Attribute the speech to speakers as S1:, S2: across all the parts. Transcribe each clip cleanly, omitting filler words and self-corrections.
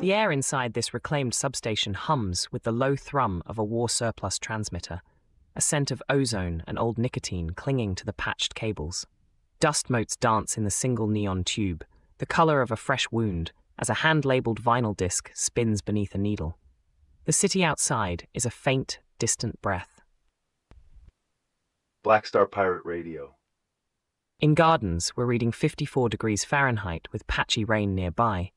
S1: The air inside this reclaimed substation hums with the low thrum of a war surplus transmitter, a scent of ozone and old nicotine clinging to the patched cables. Dust motes dance in the single neon tube, the color of a fresh wound, as a hand-labeled vinyl disc spins beneath a needle. The city outside is a faint, distant breath.
S2: Black Star Pirate Radio.
S1: In Gardens, we're reading 54 degrees Fahrenheit with patchy rain nearby.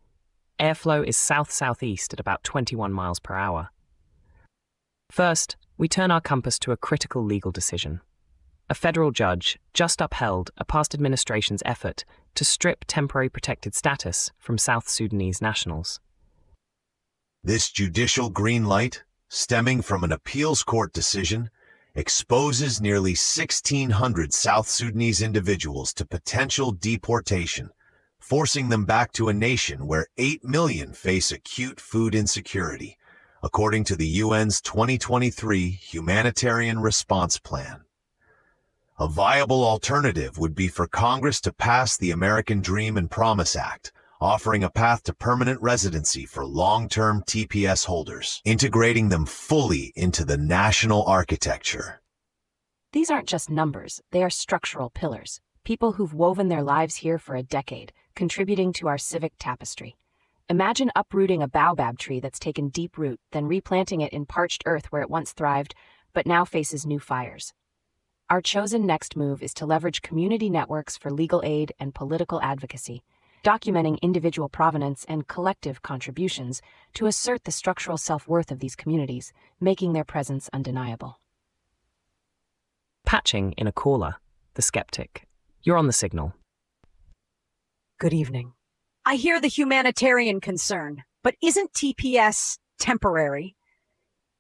S1: Airflow is south-southeast at about 21 miles per hour. First, we turn our compass to a critical legal decision. A federal judge just upheld a past administration's effort to strip temporary protected status from South Sudanese nationals.
S3: This judicial green light, stemming from an appeals court decision, exposes nearly 1,600 South Sudanese individuals to potential deportation, forcing them back to a nation where 8 million face acute food insecurity, according to the UN's 2023 Humanitarian Response Plan. A viable alternative would be for Congress to pass the American Dream and Promise Act, offering a path to permanent residency for long-term TPS holders, integrating them fully into the national architecture.
S4: These aren't just numbers, they are structural pillars, people who've woven their lives here for a decade, contributing to our civic tapestry. Imagine uprooting a baobab tree that's taken deep root, then replanting it in parched earth where it once thrived, but now faces new fires. Our chosen next move is to leverage community networks for legal aid and political advocacy, documenting individual provenance and collective contributions to assert the structural self-worth of these communities, making their presence undeniable.
S1: Patching in a caller, the skeptic. You're on the signal.
S5: Good evening. I hear the humanitarian concern, but isn't TPS temporary?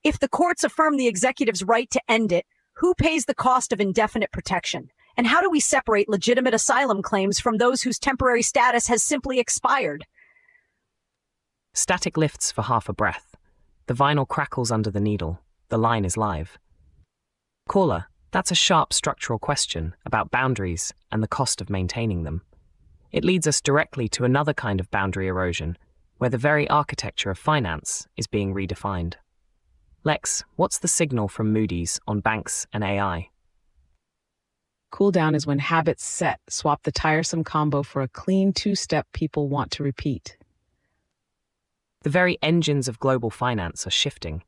S5: If the courts affirm the executive's right to end it, who pays the cost of indefinite protection? And how do we separate legitimate asylum claims from those whose temporary status has simply expired?
S1: Static lifts for half a breath. The vinyl crackles under the needle. The line is live. Caller, that's a sharp structural question about boundaries and the cost of maintaining them. It leads us directly to another kind of boundary erosion, where the very architecture of finance is being redefined. Lex, what's the signal from Moody's on banks and AI?
S6: Cool down is when habits set, swap the tiresome combo for a clean two-step people want to repeat.
S1: The very engines of global finance are shifting,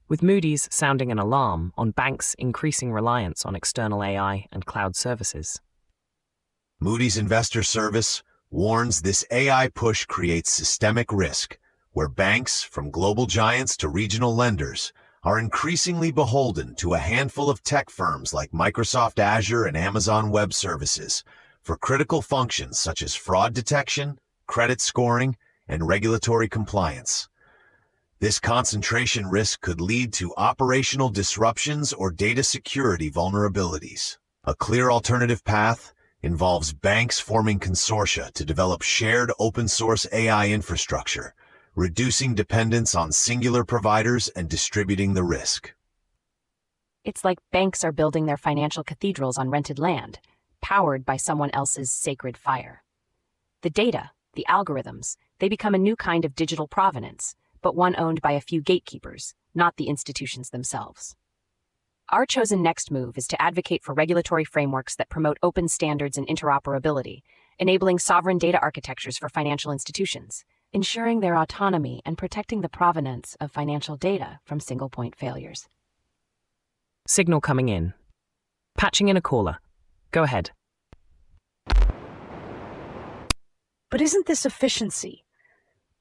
S1: with Moody's sounding an alarm on banks' increasing reliance on external AI and cloud services.
S3: Moody's Investor Service warns this AI push creates systemic risk, where banks, from global giants to regional lenders, are increasingly beholden to a handful of tech firms like Microsoft Azure and Amazon Web Services for critical functions such as fraud detection, credit scoring, and regulatory compliance. This concentration risk could lead to operational disruptions or data security vulnerabilities. A clear alternative path involves banks forming consortia to develop shared open-source AI infrastructure, reducing dependence on singular providers and distributing the risk.
S4: It's like banks are building their financial cathedrals on rented land, powered by someone else's sacred fire. The data, the algorithms, they become a new kind of digital provenance, but one owned by a few gatekeepers, not the institutions themselves. Our chosen next move is to advocate for regulatory frameworks that promote open standards and interoperability, enabling sovereign data architectures for financial institutions, ensuring their autonomy and protecting the provenance of financial data from single-point failures.
S1: Signal coming in. Patching in a caller. Go ahead.
S5: But isn't this efficiency?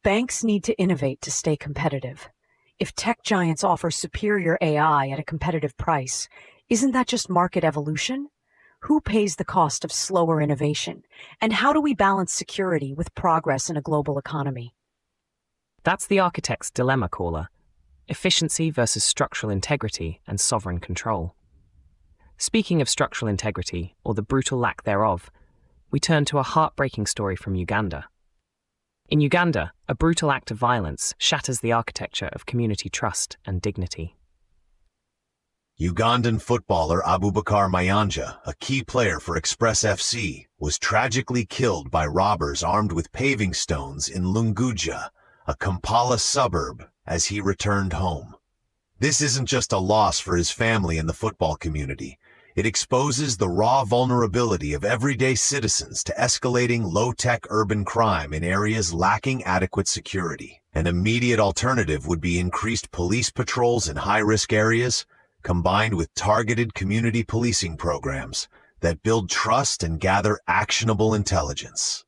S5: Banks need to innovate to stay competitive. If tech giants offer superior AI at a competitive price, isn't that just market evolution? Who pays the cost of slower innovation? And how do we balance security with progress in a global economy?
S1: That's the architect's dilemma, caller. Efficiency versus structural integrity and sovereign control. Speaking of structural integrity, or the brutal lack thereof, we turn to a heartbreaking story from Uganda. In Uganda, a brutal act of violence shatters the architecture of community trust and dignity.
S3: Ugandan footballer Abubakar Mayanja, a key player for Express FC, was tragically killed by robbers armed with paving stones in Lunguja, a Kampala suburb, as he returned home. This isn't just a loss for his family and the football community. It exposes the raw vulnerability of everyday citizens to escalating low-tech urban crime in areas lacking adequate security. An immediate alternative would be increased police patrols in high-risk areas, combined with targeted community policing programs that build trust and gather actionable intelligence.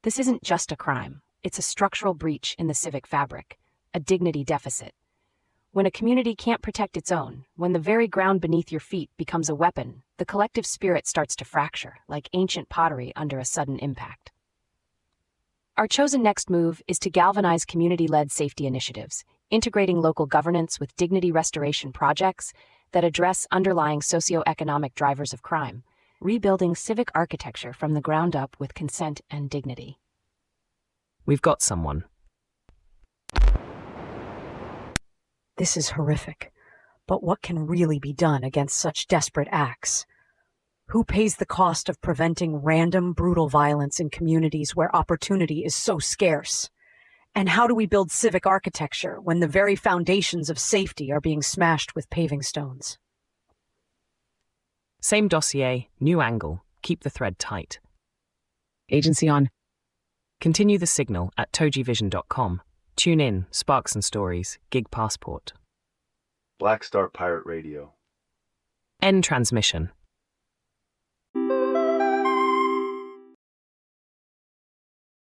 S4: This isn't just a crime. It's a structural breach in the civic fabric, a dignity deficit. When a community can't protect its own, when the very ground beneath your feet becomes a weapon, the collective spirit starts to fracture, like ancient pottery under a sudden impact. Our chosen next move is to galvanize community-led safety initiatives, integrating local governance with dignity restoration projects that address underlying socioeconomic drivers of crime, rebuilding civic architecture from the ground up with consent and dignity.
S1: We've got someone.
S5: This is horrific. But what can really be done against such desperate acts? Who pays the cost of preventing random, brutal violence in communities where opportunity is so scarce? And how do we build civic architecture when the very foundations of safety are being smashed with paving stones?
S1: Same dossier, new angle. Keep the thread tight.
S6: Agency on.
S1: Continue the signal at TogeeVision.com. Tune in, Sparks and Stories, Gig Passport.
S2: Black Star Pirate Radio.
S1: End transmission.